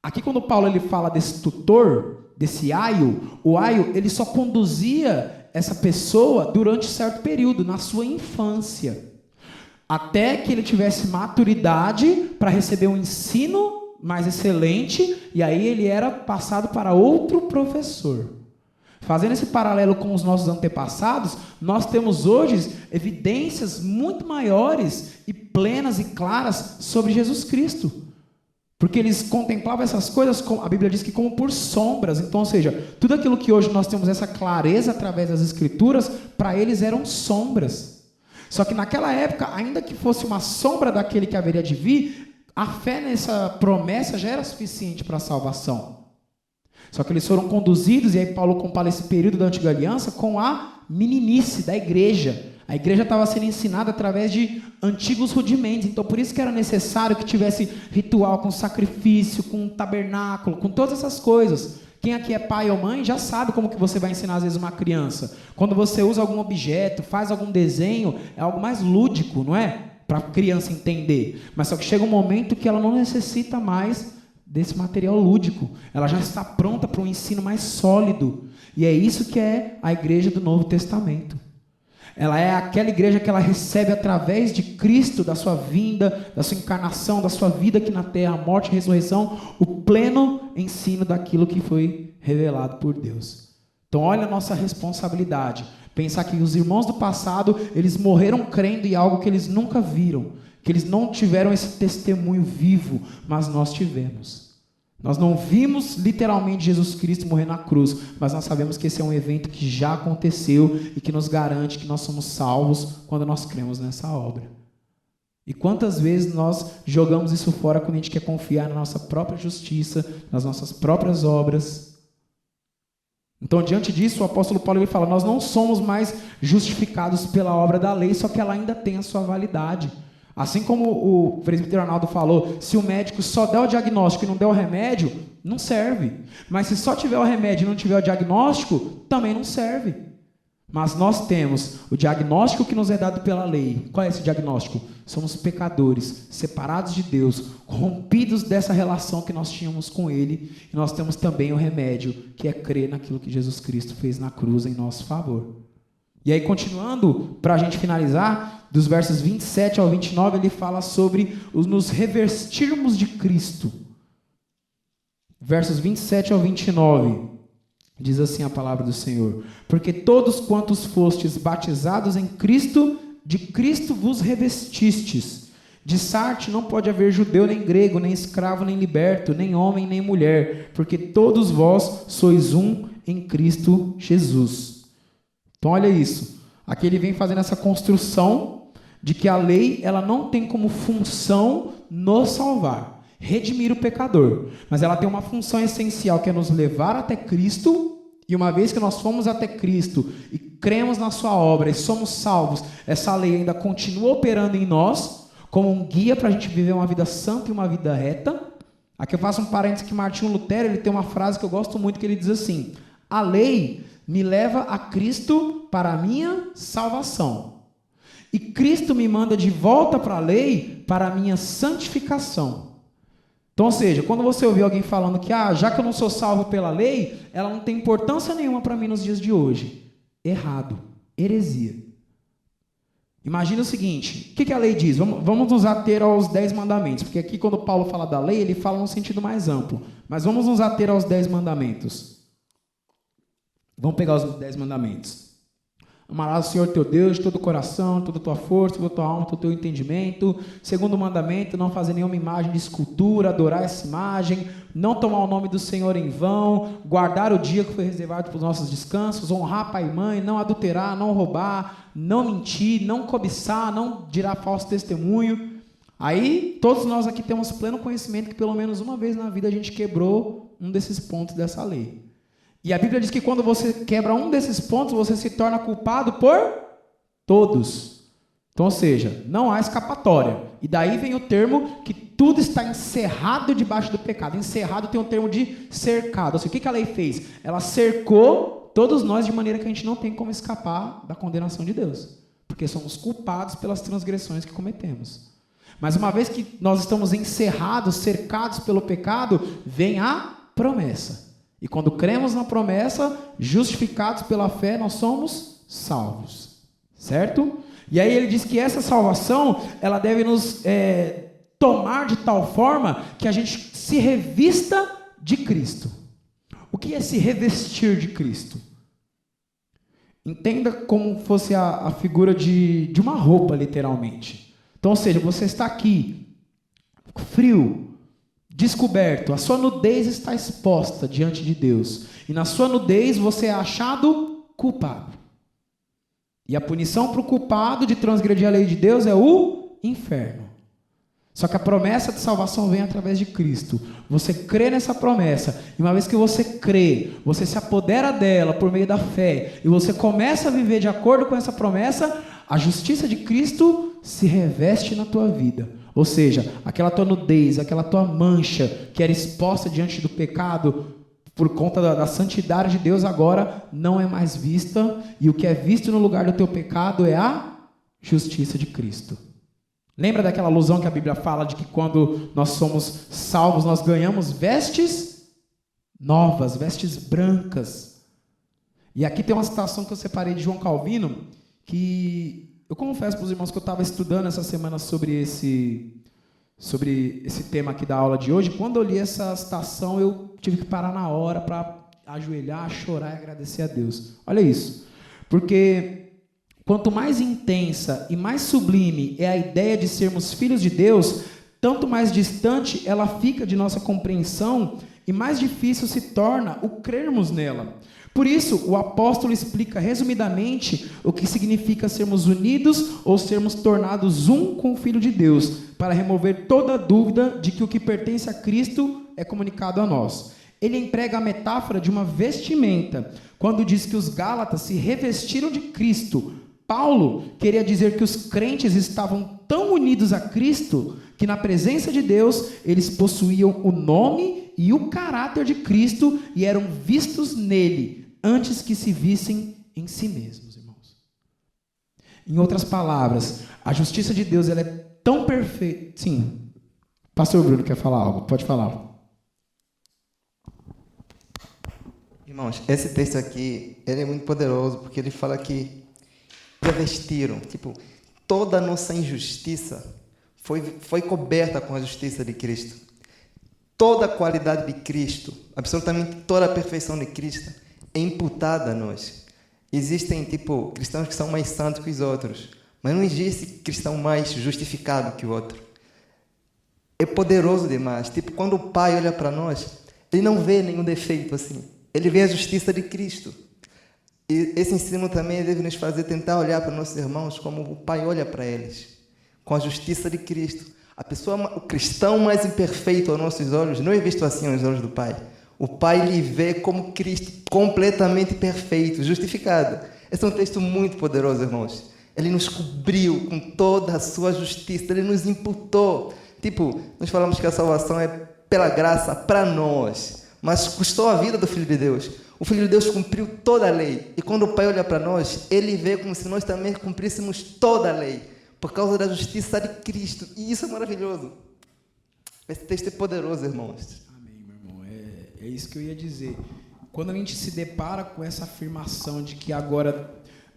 Aqui quando Paulo ele fala desse tutor, desse aio, o aio ele só conduzia essa pessoa durante certo período, na sua infância, até que ele tivesse maturidade para receber um ensino mais excelente, e aí ele era passado para outro professor. Fazendo esse paralelo com os nossos antepassados, nós temos hoje evidências muito maiores e plenas e claras sobre Jesus Cristo. Porque eles contemplavam essas coisas, a Bíblia diz que como por sombras. Então, ou seja, tudo aquilo que hoje nós temos essa clareza através das Escrituras, para eles eram sombras. Só que naquela época, ainda que fosse uma sombra daquele que haveria de vir, a fé nessa promessa já era suficiente para a salvação. Só que eles foram conduzidos, e aí Paulo compara esse período da Antiga Aliança com a meninice da igreja. A igreja estava sendo ensinada através de antigos rudimentos, então por isso que era necessário que tivesse ritual com sacrifício, com tabernáculo, com todas essas coisas. Quem aqui é pai ou mãe já sabe como que você vai ensinar às vezes uma criança. Quando você usa algum objeto, faz algum desenho, é algo mais lúdico, não é? Para a criança entender. Mas só que chega um momento que ela não necessita mais desse material lúdico. Ela já está pronta para um ensino mais sólido. E é isso que é a igreja do Novo Testamento. Ela é aquela igreja que ela recebe através de Cristo, da sua vinda, da sua encarnação, da sua vida aqui na terra, a morte e a ressurreição, o pleno ensino daquilo que foi revelado por Deus. Então olha a nossa responsabilidade. Pensar que os irmãos do passado, eles morreram crendo em algo que eles nunca viram, que eles não tiveram esse testemunho vivo, mas nós tivemos. Nós não vimos literalmente Jesus Cristo morrer na cruz, mas nós sabemos que esse é um evento que já aconteceu e que nos garante que nós somos salvos quando nós cremos nessa obra. E quantas vezes nós jogamos isso fora quando a gente quer confiar na nossa própria justiça, nas nossas próprias obras? Então, diante disso, o apóstolo Paulo ele fala, nós não somos mais justificados pela obra da lei, só que ela ainda tem a sua validade. Assim como o presbítero Arnaldo falou, se o médico só der o diagnóstico e não der o remédio, não serve. Mas se só tiver o remédio e não tiver o diagnóstico, também não serve. Mas nós temos o diagnóstico que nos é dado pela lei. Qual é esse diagnóstico? Somos pecadores, separados de Deus, rompidos dessa relação que nós tínhamos com Ele. E nós temos também o remédio, que é crer naquilo que Jesus Cristo fez na cruz em nosso favor. E aí, continuando, para a gente finalizar, dos versos 27 ao 29, ele fala sobre os nos revestirmos de Cristo. Versos 27 ao 29. Diz assim a palavra do Senhor: porque todos quantos fostes batizados em Cristo, de Cristo vos revestistes. De Sarte não pode haver judeu nem grego, nem escravo nem liberto, nem homem nem mulher, porque todos vós sois um em Cristo Jesus. Então olha isso, aqui ele vem fazendo essa construção de que a lei ela não tem como função nos salvar, redimir o pecador, mas ela tem uma função essencial que é nos levar até Cristo. E uma vez que nós fomos até Cristo e cremos na sua obra e somos salvos, essa lei ainda continua operando em nós como um guia para a gente viver uma vida santa e uma vida reta. Aqui eu faço um parênteses que Martinho Lutero ele tem uma frase que eu gosto muito, que ele diz assim: a lei me leva a Cristo para a minha salvação, e Cristo me manda de volta para a lei para a minha santificação. Então, ou seja, quando você ouvir alguém falando que já que eu não sou salvo pela lei, ela não tem importância nenhuma para mim nos dias de hoje. Errado. Heresia. Imagina o seguinte, o que a lei diz? Vamos nos ater aos 10 mandamentos, porque aqui quando Paulo fala da lei, ele fala num sentido mais amplo. Mas vamos nos ater aos 10 mandamentos. Vamos pegar os 10 mandamentos. Amarás o Senhor teu Deus de todo o coração, toda a tua força, toda a tua alma, todo o teu entendimento. Segundo mandamento, não fazer nenhuma imagem de escultura, adorar essa imagem, não tomar o nome do Senhor em vão, guardar o dia que foi reservado para os nossos descansos, honrar pai e mãe, não adulterar, não roubar, não mentir, não cobiçar, não dirá falso testemunho. Aí, todos nós aqui temos pleno conhecimento que pelo menos uma vez na vida a gente quebrou um desses pontos dessa lei. E a Bíblia diz que quando você quebra um desses pontos, você se torna culpado por todos. Então, ou seja, não há escapatória. E daí vem o termo que tudo está encerrado debaixo do pecado. Encerrado tem o termo de cercado. Ou seja, o que a lei fez? Ela cercou todos nós de maneira que a gente não tem como escapar da condenação de Deus. Porque somos culpados pelas transgressões que cometemos. Mas uma vez que nós estamos encerrados, cercados pelo pecado, vem a promessa. E quando cremos na promessa, justificados pela fé, nós somos salvos. Certo? E aí ele diz que essa salvação, ela deve nos tomar de tal forma que a gente se revista de Cristo. O que é se revestir de Cristo? Entenda como fosse a figura de uma roupa, literalmente. Então, ou seja, você está aqui, frio, descoberto, a sua nudez está exposta diante de Deus. E na sua nudez você é achado culpado. E a punição para o culpado de transgredir a lei de Deus é o inferno. Só que a promessa de salvação vem através de Cristo. Você crê nessa promessa. E uma vez que você crê, você se apodera dela por meio da fé. E você começa a viver de acordo com essa promessa, a justiça de Cristo se reveste na tua vida. Ou seja, aquela tua nudez, aquela tua mancha que era exposta diante do pecado por conta da santidade de Deus, agora não é mais vista. E o que é visto no lugar do teu pecado é a justiça de Cristo. Lembra daquela alusão que a Bíblia fala de que quando nós somos salvos, nós ganhamos vestes novas, vestes brancas. E aqui tem uma citação que eu separei de João Calvino, que eu confesso para os irmãos que eu estava estudando essa semana sobre esse tema aqui da aula de hoje. Quando eu li essa citação, eu tive que parar na hora para ajoelhar, chorar e agradecer a Deus. Olha isso. Porque quanto mais intensa e mais sublime é a ideia de sermos filhos de Deus, tanto mais distante ela fica de nossa compreensão e mais difícil se torna o crermos nela. Por isso, o apóstolo explica resumidamente o que significa sermos unidos ou sermos tornados um com o Filho de Deus, para remover toda dúvida de que o que pertence a Cristo é comunicado a nós. Ele emprega a metáfora de uma vestimenta, quando diz que os Gálatas se revestiram de Cristo. Paulo queria dizer que os crentes estavam tão unidos a Cristo que na presença de Deus eles possuíam o nome e o caráter de Cristo e eram vistos nele antes que se vissem em si mesmos, irmãos. Em outras palavras, a justiça de Deus ela é tão perfeita. Sim, pastor Bruno quer falar algo, pode falar. Irmãos, esse texto aqui, ele é muito poderoso, porque ele fala que revestiram, toda a nossa injustiça foi coberta com a justiça de Cristo. Toda a qualidade de Cristo, absolutamente toda a perfeição de Cristo é imputada a nós. Existem, cristãos que são mais santos que os outros, mas não existe cristão mais justificado que o outro. É poderoso demais. Quando o Pai olha para nós, Ele não vê nenhum defeito assim. Ele vê a justiça de Cristo. E esse ensino também deve nos fazer tentar olhar para nossos irmãos como o Pai olha para eles, com a justiça de Cristo. O cristão mais imperfeito aos nossos olhos não é visto assim aos olhos do Pai. O Pai lhe vê como Cristo completamente perfeito, justificado. Esse é um texto muito poderoso, irmãos. Ele nos cobriu com toda a sua justiça, Ele nos imputou. Nós falamos que a salvação é pela graça para nós, mas custou a vida do Filho de Deus. O Filho de Deus cumpriu toda a lei. E quando o Pai olha para nós, Ele vê como se nós também cumpríssemos toda a lei, por causa da justiça de Cristo. E isso é maravilhoso. Esse texto é poderoso, irmãos. Amém, meu irmão. É isso que eu ia dizer. Quando a gente se depara com essa afirmação de que agora,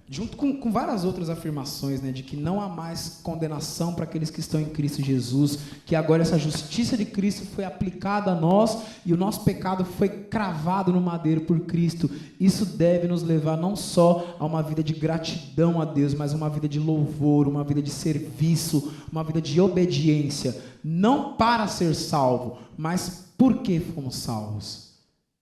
junto com várias outras afirmações, né, de que não há mais condenação para aqueles que estão em Cristo Jesus, que agora essa justiça de Cristo foi aplicada a nós e o nosso pecado foi cravado no madeiro por Cristo, isso deve nos levar não só a uma vida de gratidão a Deus, mas uma vida de louvor, uma vida de serviço, uma vida de obediência, não para ser salvo, mas porque fomos salvos.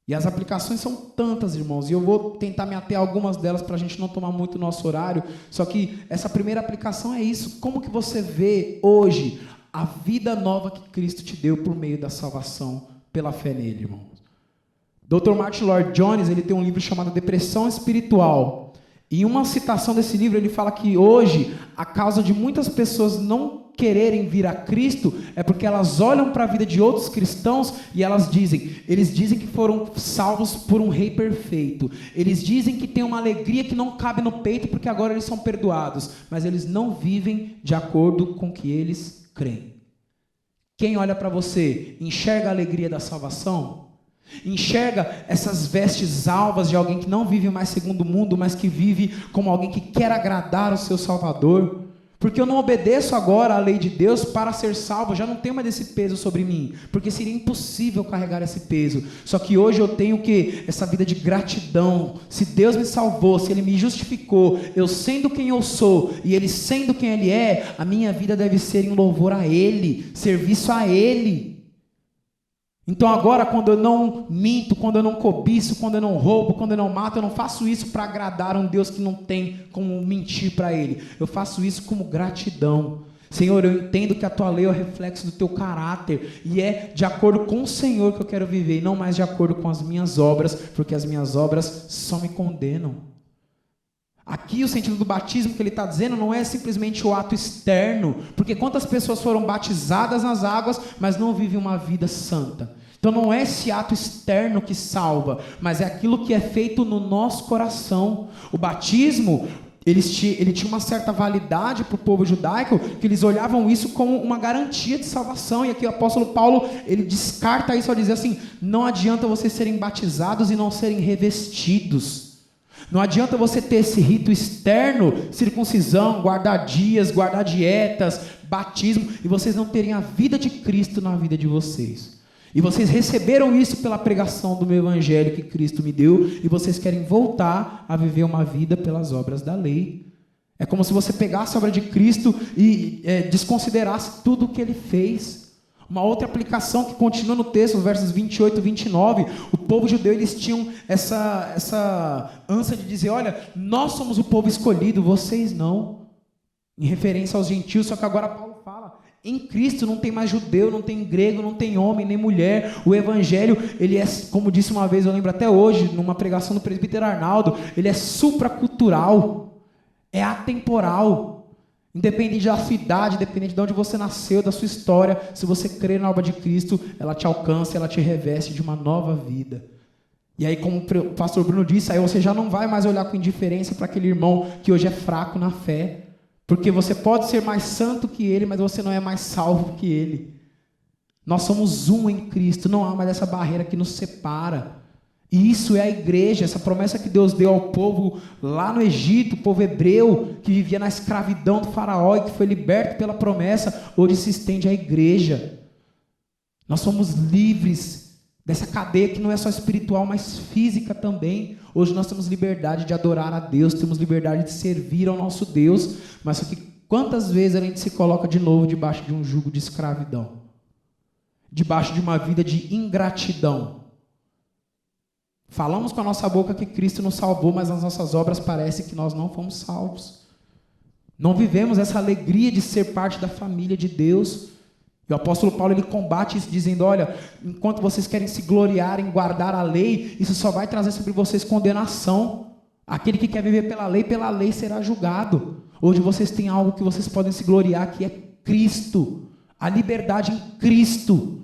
E as aplicações são tantas, irmãos, e eu vou tentar me ater a algumas delas para a gente não tomar muito nosso horário, só que essa primeira aplicação é isso. Como que você vê hoje a vida nova que Cristo te deu por meio da salvação pela fé nele, irmãos? Dr. Martin Lloyd-Jones, ele tem um livro chamado Depressão Espiritual, e em uma citação desse livro ele fala que hoje a causa de muitas pessoas não quererem vir a Cristo é porque elas olham para a vida de outros cristãos e eles dizem que foram salvos por um rei perfeito, eles dizem que tem uma alegria que não cabe no peito porque agora eles são perdoados, mas eles não vivem de acordo com o que eles creem. Quem olha para você enxerga a alegria da salvação? Enxerga essas vestes alvas de alguém que não vive mais segundo o mundo, mas que vive como alguém que quer agradar o seu Salvador? Porque eu não obedeço agora à lei de Deus para ser salvo, já não tenho mais esse peso sobre mim, porque seria impossível carregar esse peso. Só que hoje eu tenho o quê? Essa vida de gratidão. Se Deus me salvou, se Ele me justificou, eu sendo quem eu sou e Ele sendo quem Ele é, a minha vida deve ser em louvor a Ele, serviço a Ele. Então agora, quando eu não minto, quando eu não cobiço, quando eu não roubo, quando eu não mato, eu não faço isso para agradar um Deus que não tem como mentir para Ele. Eu faço isso como gratidão. Senhor, eu entendo que a Tua lei é o reflexo do Teu caráter e é de acordo com o Senhor que eu quero viver e não mais de acordo com as minhas obras, porque as minhas obras só me condenam. Aqui o sentido do batismo que ele está dizendo não é simplesmente o ato externo, porque quantas pessoas foram batizadas nas águas, mas não vivem uma vida santa. Então não é esse ato externo que salva, mas é aquilo que é feito no nosso coração. O batismo, ele tinha uma certa validade para o povo judaico, que eles olhavam isso como uma garantia de salvação, e aqui o apóstolo Paulo, ele descarta isso ao dizer assim, não adianta vocês serem batizados e não serem revestidos. Não adianta você ter esse rito externo, circuncisão, guardar dias, guardar dietas, batismo, e vocês não terem a vida de Cristo na vida de vocês. E vocês receberam isso pela pregação do meu evangelho que Cristo me deu, e vocês querem voltar a viver uma vida pelas obras da lei. É como se você pegasse a obra de Cristo e desconsiderasse tudo o que Ele fez. Uma outra aplicação que continua no texto, versos 28 e 29, o povo judeu, eles tinham essa ânsia de dizer, olha, nós somos o povo escolhido, vocês não. Em referência aos gentios, só que agora Paulo fala, em Cristo não tem mais judeu, não tem grego, não tem homem, nem mulher. O evangelho, ele é, como disse uma vez, eu lembro até hoje, numa pregação do presbítero Arnaldo, ele é supracultural, é atemporal. Independente da sua idade, independente de onde você nasceu, da sua história, se você crer na obra de Cristo, ela te alcança, ela te reveste de uma nova vida. E aí, como o pastor Bruno disse, aí você já não vai mais olhar com indiferença para aquele irmão que hoje é fraco na fé. Porque você pode ser mais santo que ele, mas você não é mais salvo que ele. Nós somos um em Cristo, não há mais essa barreira que nos separa. E isso é a igreja, essa promessa que Deus deu ao povo lá no Egito, o povo hebreu, que vivia na escravidão do faraó e que foi liberto pela promessa, hoje se estende à igreja. Nós somos livres dessa cadeia que não é só espiritual, mas física também. Hoje nós temos liberdade de adorar a Deus, temos liberdade de servir ao nosso Deus, mas só que quantas vezes a gente se coloca de novo debaixo de um jugo de escravidão? Debaixo de uma vida de ingratidão. Falamos com a nossa boca que Cristo nos salvou, mas nas nossas obras parece que nós não fomos salvos. Não vivemos essa alegria de ser parte da família de Deus. E o apóstolo Paulo, ele combate isso dizendo, olha, enquanto vocês querem se gloriar em guardar a lei, isso só vai trazer sobre vocês condenação. Aquele que quer viver pela lei será julgado. Hoje vocês têm algo que vocês podem se gloriar, que é Cristo. A liberdade em Cristo.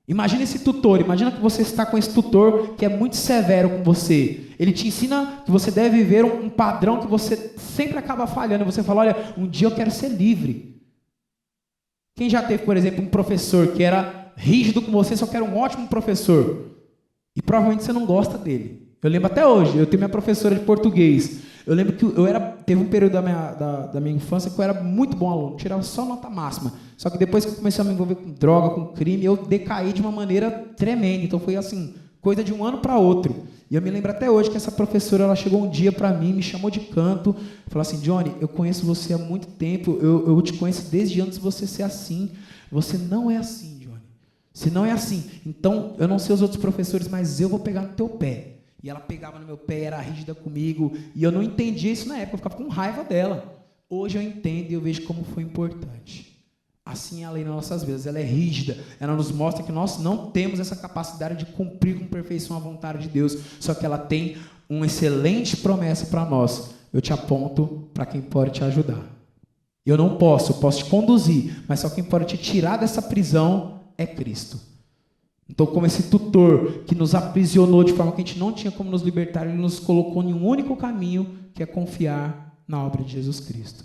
Imagina esse tutor, imagina que você está com esse tutor que é muito severo com você. Ele te ensina que você deve viver um padrão que você sempre acaba falhando. Você fala, olha, um dia eu quero ser livre. Quem já teve, por exemplo, um professor que era rígido com você, só que era um ótimo professor, e provavelmente você não gosta dele. Eu lembro até hoje, eu tenho minha professora de português. Eu lembro que teve um período da minha infância que eu era muito bom aluno, tirava só nota máxima. Só que depois que eu comecei a me envolver com droga, com crime, eu decaí de uma maneira tremenda. Então foi assim, coisa de um ano para outro. E eu me lembro até hoje que essa professora, ela chegou um dia para mim, me chamou de canto, falou assim, Johnny, eu conheço você há muito tempo, eu te conheço desde antes de você ser assim. Você não é assim, Johnny. Você não é assim. Então, eu não sei os outros professores, mas eu vou pegar no teu pé. E ela pegava no meu pé, era rígida comigo, e eu não entendia isso na época, eu ficava com raiva dela. Hoje eu entendo e eu vejo como foi importante. Assim é a lei nas nossas vidas, ela é rígida, ela nos mostra que nós não temos essa capacidade de cumprir com perfeição a vontade de Deus, só que ela tem uma excelente promessa para nós. Eu te aponto para quem pode te ajudar. Eu não posso, eu posso te conduzir, mas só quem pode te tirar dessa prisão é Cristo. Então, como esse tutor que nos aprisionou de forma que a gente não tinha como nos libertar, ele nos colocou em um único caminho, que é confiar na obra de Jesus Cristo.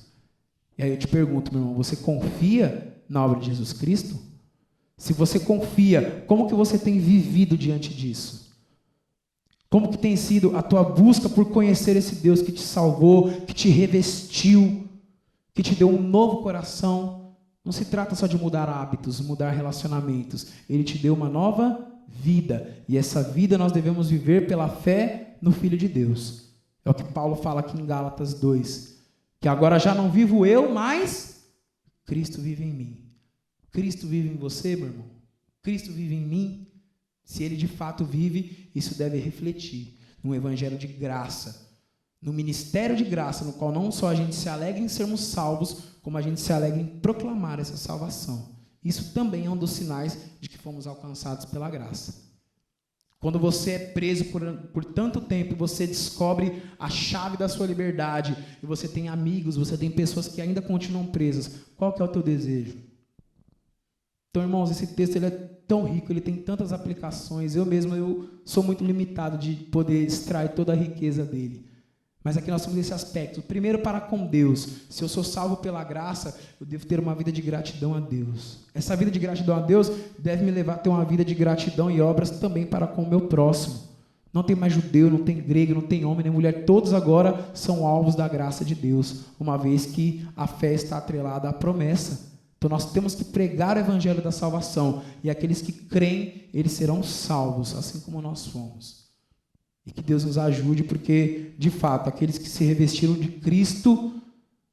E aí eu te pergunto, meu irmão, você confia na obra de Jesus Cristo? Se você confia, como que você tem vivido diante disso? Como que tem sido a tua busca por conhecer esse Deus que te salvou, que te revestiu, que te deu um novo coração? Não se trata só de mudar hábitos, mudar relacionamentos. Ele te deu uma nova vida. E essa vida nós devemos viver pela fé no Filho de Deus. É o que Paulo fala aqui em Gálatas 2. Que agora já não vivo eu, mas Cristo vive em mim. Cristo vive em você, meu irmão? Cristo vive em mim? Se Ele de fato vive, isso deve refletir no evangelho de graça, no ministério de graça, no qual não só a gente se alegra em sermos salvos, como a gente se alegra em proclamar essa salvação. Isso também é um dos sinais de que fomos alcançados pela graça. Quando você é preso por tanto tempo e você descobre a chave da sua liberdade, e você tem amigos, você tem pessoas que ainda continuam presas, qual que é o teu desejo? Então, irmãos, esse texto ele é tão rico, ele tem tantas aplicações, eu sou muito limitado de poder extrair toda a riqueza dele. Mas aqui nós temos esse aspecto. Primeiro, para com Deus. Se eu sou salvo pela graça, eu devo ter uma vida de gratidão a Deus. Essa vida de gratidão a Deus deve me levar a ter uma vida de gratidão e obras também para com o meu próximo. Não tem mais judeu, não tem grego, não tem homem nem mulher. Todos agora são alvos da graça de Deus, uma vez que a fé está atrelada à promessa. Então nós temos que pregar o evangelho da salvação. E aqueles que creem, eles serão salvos, assim como nós fomos. E que Deus nos ajude, porque, de fato, aqueles que se revestiram de Cristo,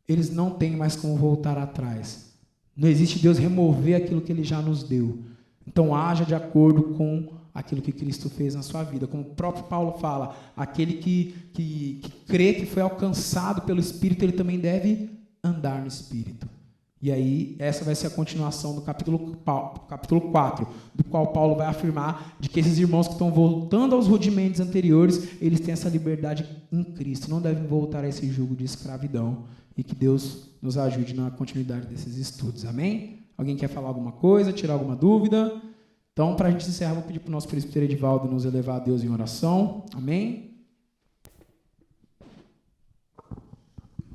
eles não têm mais como voltar atrás. Não existe Deus remover aquilo que Ele já nos deu. Então, haja de acordo com aquilo que Cristo fez na sua vida. Como o próprio Paulo fala, aquele que crê que foi alcançado pelo Espírito, ele também deve andar no Espírito. E aí, essa vai ser a continuação do capítulo 4, do qual Paulo vai afirmar de que esses irmãos que estão voltando aos rudimentos anteriores, eles têm essa liberdade em Cristo, não devem voltar a esse jugo de escravidão. E que Deus nos ajude na continuidade desses estudos. Amém? Alguém quer falar alguma coisa, tirar alguma dúvida? Então, para a gente encerrar, vou pedir para o nosso presbítero Edivaldo nos elevar a Deus em oração. Amém?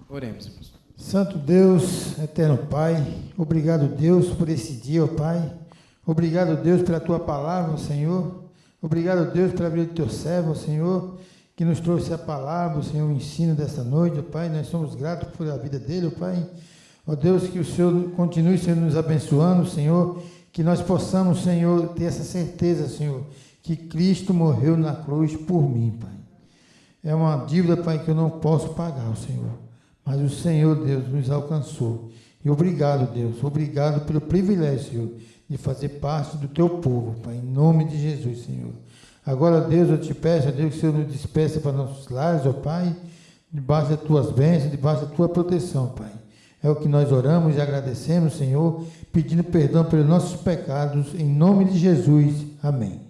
Oremos, irmãos. Santo Deus, eterno Pai, obrigado, Deus, por esse dia, ó Pai. Obrigado, Deus, pela Tua palavra, Senhor. Obrigado, Deus, pela vida do Teu servo, Senhor, que nos trouxe a palavra, Senhor, o ensino dessa noite, ó Pai. Nós somos gratos por a vida dele, ó Pai. Ó Deus, que o Senhor continue, Senhor, nos abençoando, Senhor. Que nós possamos, Senhor, ter essa certeza, Senhor, que Cristo morreu na cruz por mim, Pai. É uma dívida, Pai, que eu não posso pagar, Senhor. Mas o Senhor, Deus, nos alcançou. E obrigado, Deus. Obrigado pelo privilégio, Senhor, de fazer parte do Teu povo, Pai. Em nome de Jesus, Senhor. Agora, Deus, eu te peço, Deus, que o Senhor nos despeça para nossos lares, ó Pai, debaixo das Tuas bênçãos, debaixo da Tua proteção, Pai. É o que nós oramos e agradecemos, Senhor, pedindo perdão pelos nossos pecados, em nome de Jesus. Amém.